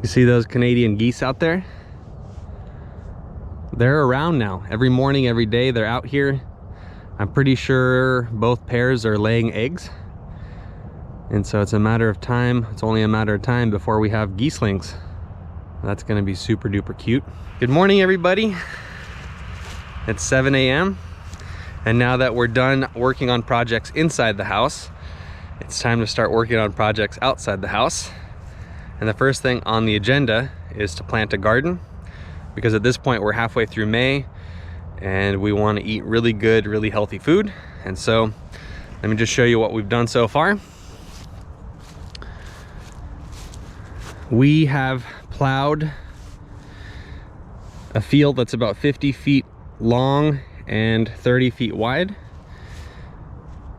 You see those Canadian geese out there? They're around now. Every morning, every day, they're out here. I'm pretty sure both pairs are laying eggs. And so it's a matter of time. It's only a matter of time before we have geeselings. That's gonna be super duper cute. Good morning, everybody. It's 7 a.m. And now that we're done working on projects inside the house, it's time to start working on projects outside the house. And the first thing on the agenda is to plant a garden, because at this point we're halfway through May and we want to eat really good, really healthy food. And so let me just show you what we've done so far. We have plowed a field that's about 50 feet long and 30 feet wide.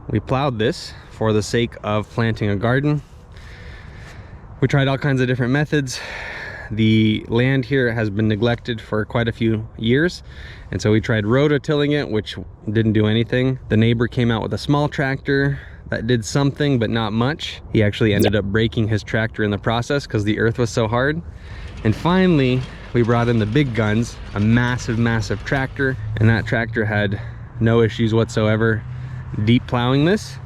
We plowed this for the sake of planting a garden. We tried all kinds of different methods. The land here has been neglected for quite a few years, and so we tried rototilling it, which didn't do anything. The neighbor came out with a small tractor that did something, but not much. He actually ended up breaking his tractor in the process because the earth was so hard. And finally, we brought in the big guns, a massive tractor, and that tractor had no issues whatsoever deep plowing this.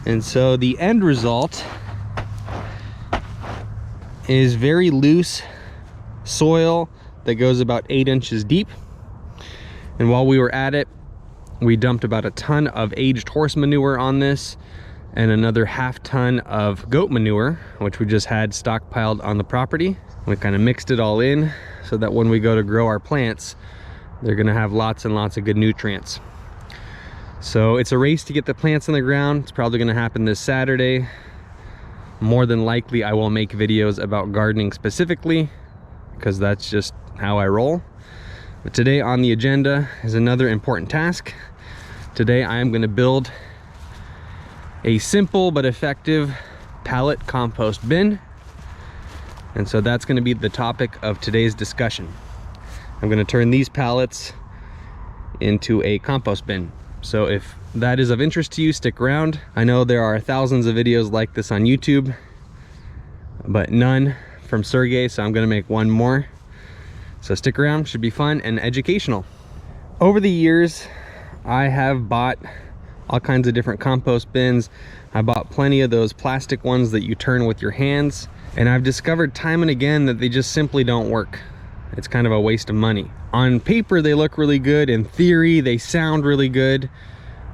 And so the end result is very loose soil that goes about 8 inches deep. And while we were at it, we dumped about a ton of aged horse manure on this and another half ton of goat manure, which we just had stockpiled on the property. We kind of mixed it all in so that when we go to grow our plants, they're gonna have lots and lots of good nutrients. So it's a race to get the plants in the ground. It's probably gonna happen this Saturday. More than likely, I will make videos about gardening specifically, because that's just how I roll. But today on the agenda is another important task. Today I am going to build a simple but effective pallet compost bin. And so that's going to be the topic of today's discussion. I'm going to turn these pallets into a compost bin. So if that is of interest to you, stick around. I know there are thousands of videos like this on YouTube, but none from Sergey, so I'm gonna make one more. So stick around, should be fun and educational. Over the years, I have bought all kinds of different compost bins. I bought plenty of those plastic ones that you turn with your hands, and I've discovered time and again that they just simply don't work. It's kind of a waste of money. On paper, they look really good. In theory, they sound really good,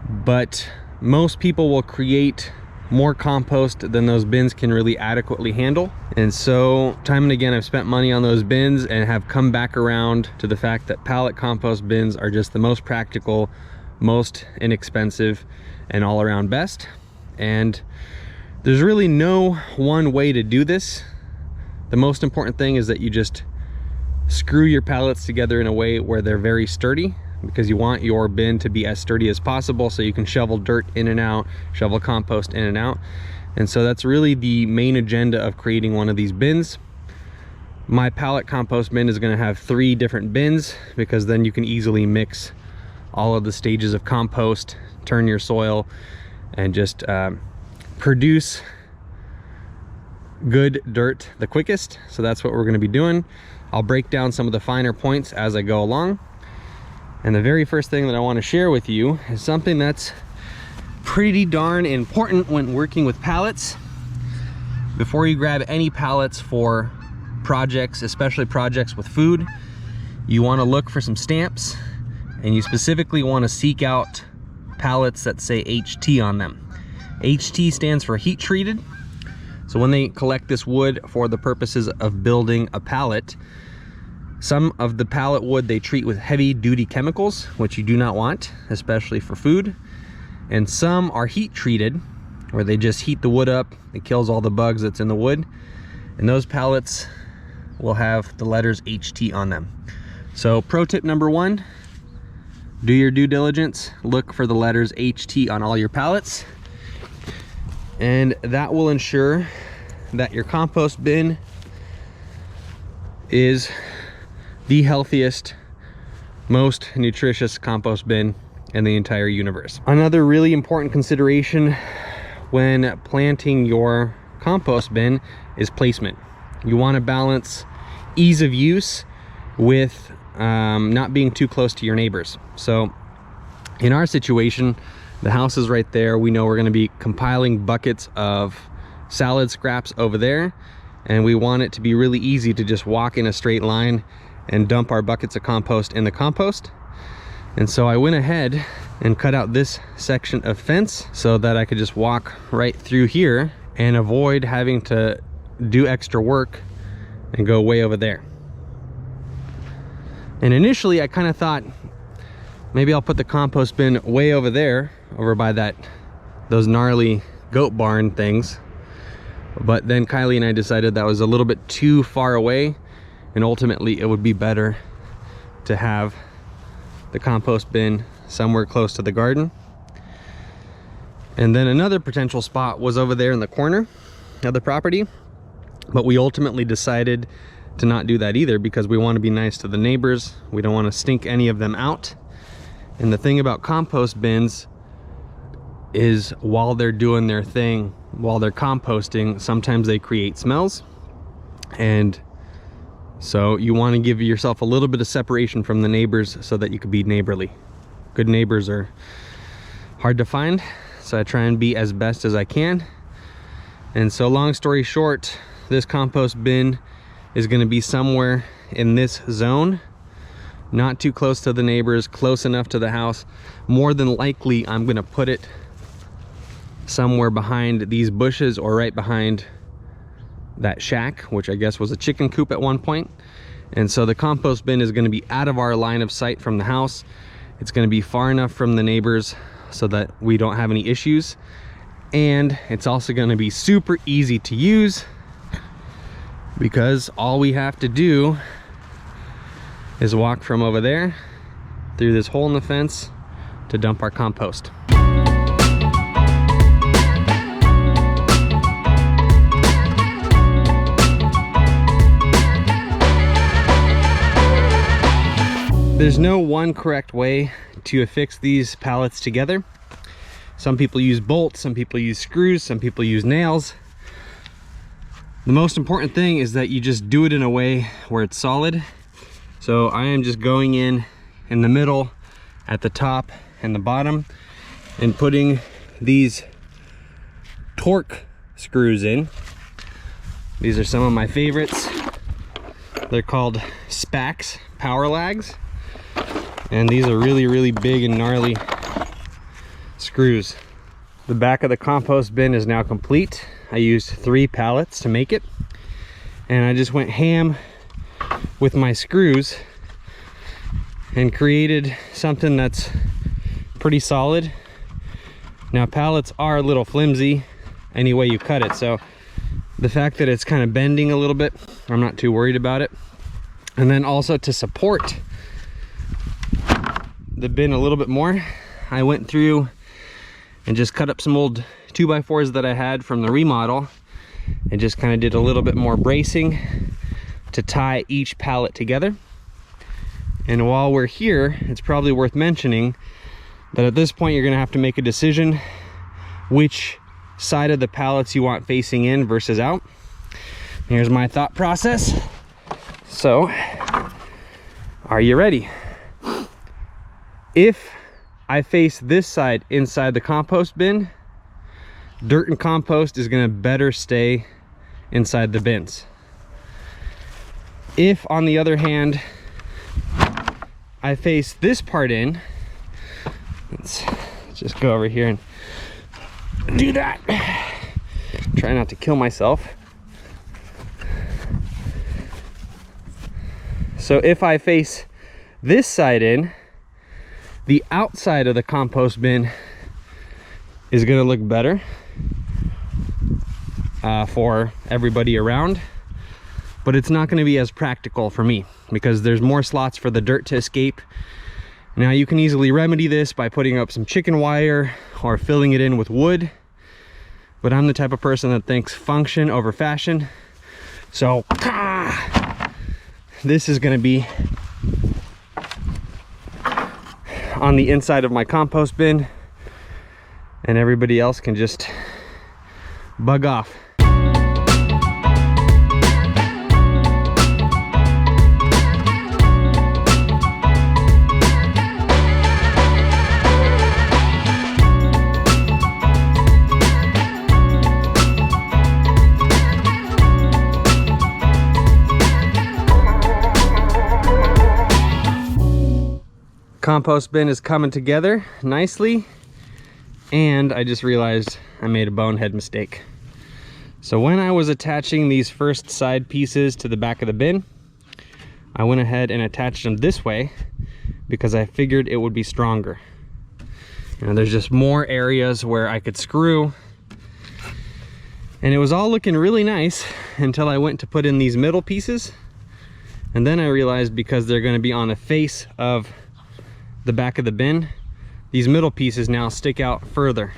but most people will create more compost than those bins can really adequately handle. And so time and again, I've spent money on those bins and have come back around to the fact that pallet compost bins are just the most practical, most inexpensive, and all around best. And there's really no one way to do this. The most important thing is that you just screw your pallets together in a way where they're very sturdy, because you want your bin to be as sturdy as possible so you can shovel dirt in and out, shovel compost in and out. And so that's really the main agenda of creating one of these bins. My pallet compost bin is going to have 3 different bins, because then you can easily mix all of the stages of compost, turn your soil, and just produce good dirt the quickest. So that's what we're going to be doing. I'll break down some of the finer points as I go along. And the very first thing that I want to share with you is something that's pretty darn important when working with pallets. Before you grab any pallets for projects, especially projects with food, you want to look for some stamps, and you specifically want to seek out pallets that say HT on them. HT stands for heat treated. So when they collect this wood for the purposes of building a pallet, some of the pallet wood they treat with heavy duty chemicals, which you do not want, especially for food. And some are heat treated, where they just heat the wood up. It kills all the bugs that's in the wood. And those pallets will have the letters HT on them. So pro tip number 1, do your due diligence. Look for the letters HT on all your pallets. And that will ensure that your compost bin is the healthiest, most nutritious compost bin in the entire universe. Another really important consideration when planting your compost bin is placement. You want to balance ease of use with not being too close to your neighbors. So in our situation, the house is right there. We know we're going to be compiling buckets of salad scraps over there, and we want it to be really easy to just walk in a straight line and dump our buckets of compost in the compost. And so I went ahead and cut out this section of fence so that I could just walk right through here and avoid having to do extra work and go way over there. And initially I kind of thought maybe I'll put the compost bin way over there, over by those gnarly goat barn things. But then Kylie and I decided that was a little bit too far away, and ultimately it would be better to have the compost bin somewhere close to the garden. And then another potential spot was over there in the corner of the property, but we ultimately decided to not do that either because we want to be nice to the neighbors. We don't want to stink any of them out. And the thing about compost bins is while they're doing their thing, while they're composting, sometimes they create smells. And so you want to give yourself a little bit of separation from the neighbors so that you can be neighborly. Good neighbors are hard to find, so I try and be as best as I can. And so long story short, this compost bin is going to be somewhere in this zone, not too close to the neighbors, close enough to the house. More than likely I'm going to put it somewhere behind these bushes or right behind that shack, which I guess was a chicken coop at one point. And so the compost bin is going to be out of our line of sight from the house. It's going to be far enough from the neighbors so that we don't have any issues. And it's also going to be super easy to use because all we have to do is walk from over there through this hole in the fence to dump our compost. There's no one correct way to affix these pallets together. Some people use bolts, some people use screws, some people use nails. The most important thing is that you just do it in a way where it's solid. So I am just going in the middle, at the top and the bottom, and putting these torque screws in. These are some of my favorites. They're called Spax power lags. And these are really, really big and gnarly screws. The back of the compost bin is now complete. I used 3 pallets to make it. And I just went ham with my screws and created something that's pretty solid. Now pallets are a little flimsy any way you cut it. So the fact that it's kind of bending a little bit, I'm not too worried about it. And then also to support the bin a little bit more, I went through and just cut up some old 2x4s that I had from the remodel and just kind of did a little bit more bracing to tie each pallet together. And while we're here, it's probably worth mentioning that at this point you're going to have to make a decision which side of the pallets you want facing in versus out. Here's my thought process. So, are you ready? If I face this side inside the compost bin, dirt and compost is going to better stay inside the bins. If, on the other hand, I face this part in, let's just go over here and do that. Try not to kill myself. So if I face this side in, the outside of the compost bin is going to look better for everybody around, but it's not going to be as practical for me because there's more slots for the dirt to escape. Now you can easily remedy this by putting up some chicken wire or filling it in with wood, but I'm the type of person that thinks function over fashion. So this is going to be on the inside of my compost bin, and everybody else can just bug off. compost bin is coming together nicely, and I just realized I made a bonehead mistake. So when I was attaching these first side pieces to the back of the bin, I went ahead and attached them this way because I figured it would be stronger. You know, there's just more areas where I could screw, and it was all looking really nice until I went to put in these middle pieces, and then I realized because they're going to be on the face of the back of the bin, these middle pieces now stick out further,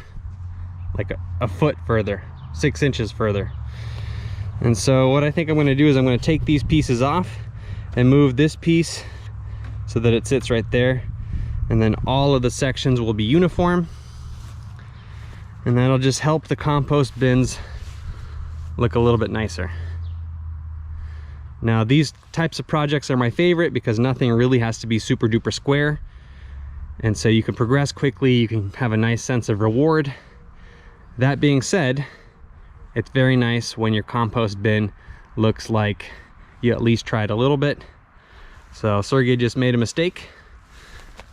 like a foot further, 6 inches further. And so what I think I'm going to do is I'm going to take these pieces off and move this piece so that it sits right there, and then all of the sections will be uniform, and that'll just help the compost bins look a little bit nicer. Now these types of projects are my favorite because nothing really has to be super duper square, and so you can progress quickly, you can have a nice sense of reward. That being said, it's very nice when your compost bin looks like you at least tried a little bit. So Sergey just made a mistake,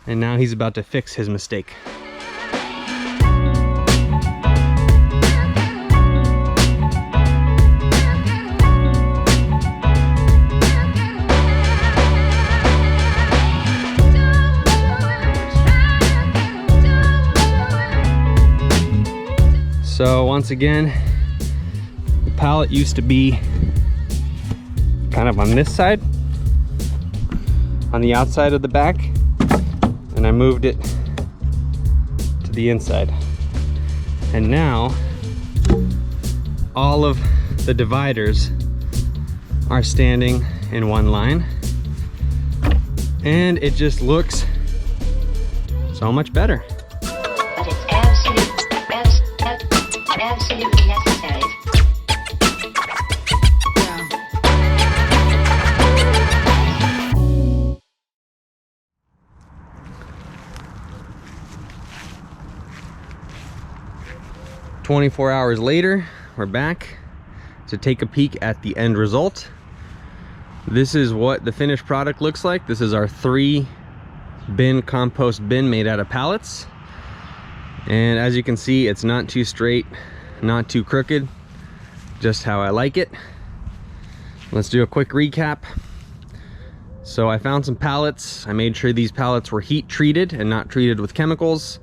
and now he's about to fix his mistake. So once again, the pallet used to be kind of on this side, on the outside of the back, and I moved it to the inside. And now all of the dividers are standing in one line, and it just looks so much better. But it's absolutely necessary. 24 hours later, we're back to take a peek at the end result. This is what the finished product looks like. This is our 3-bin compost bin made out of pallets. And as you can see, it's not too straight, not too crooked, just how I like it. Let's do a quick recap. So I found some pallets. I made sure these pallets were heat treated and not treated with chemicals.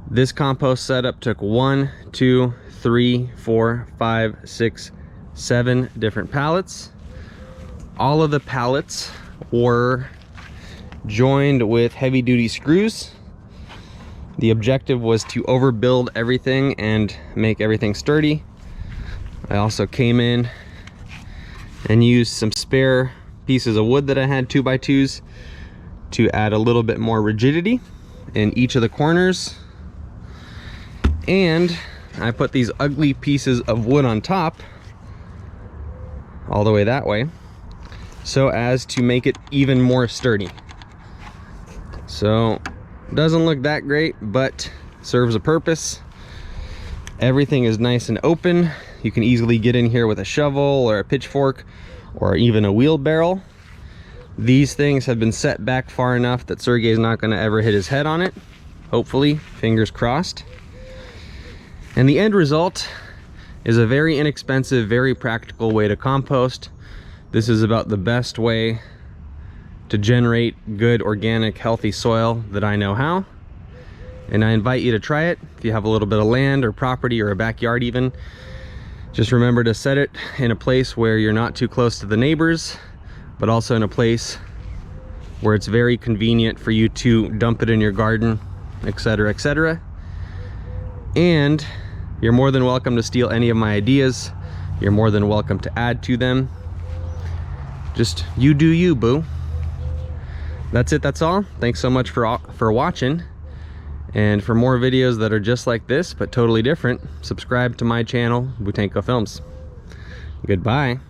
This compost setup took 1, 2, 3, 4, 5, 6, 7 different pallets. All of the pallets were joined with heavy-duty screws. The objective was to overbuild everything and make everything sturdy. I also came in and used some spare pieces of wood that I had, 2x2s, to add a little bit more rigidity in each of the corners. And I put these ugly pieces of wood on top, all the way that way, so as to make it even more sturdy. So doesn't look that great, but serves a purpose. Everything is nice and open. You can easily get in here with a shovel or a pitchfork or even a wheelbarrow. These things have been set back far enough that Sergey's not going to ever hit his head on it. Hopefully, fingers crossed. And the end result is a very inexpensive, very practical way to compost. This is about the best way to generate good, organic, healthy soil that I know how. And I invite you to try it. If you have a little bit of land or property or a backyard even, just remember to set it in a place where you're not too close to the neighbors, but also in a place where it's very convenient for you to dump it in your garden, etc., etc. And you're more than welcome to steal any of my ideas. You're more than welcome to add to them. Just you do you, boo. That's it, that's all. Thanks so much for watching. And for more videos that are just like this, but totally different, subscribe to my channel, Butenko Films. Goodbye.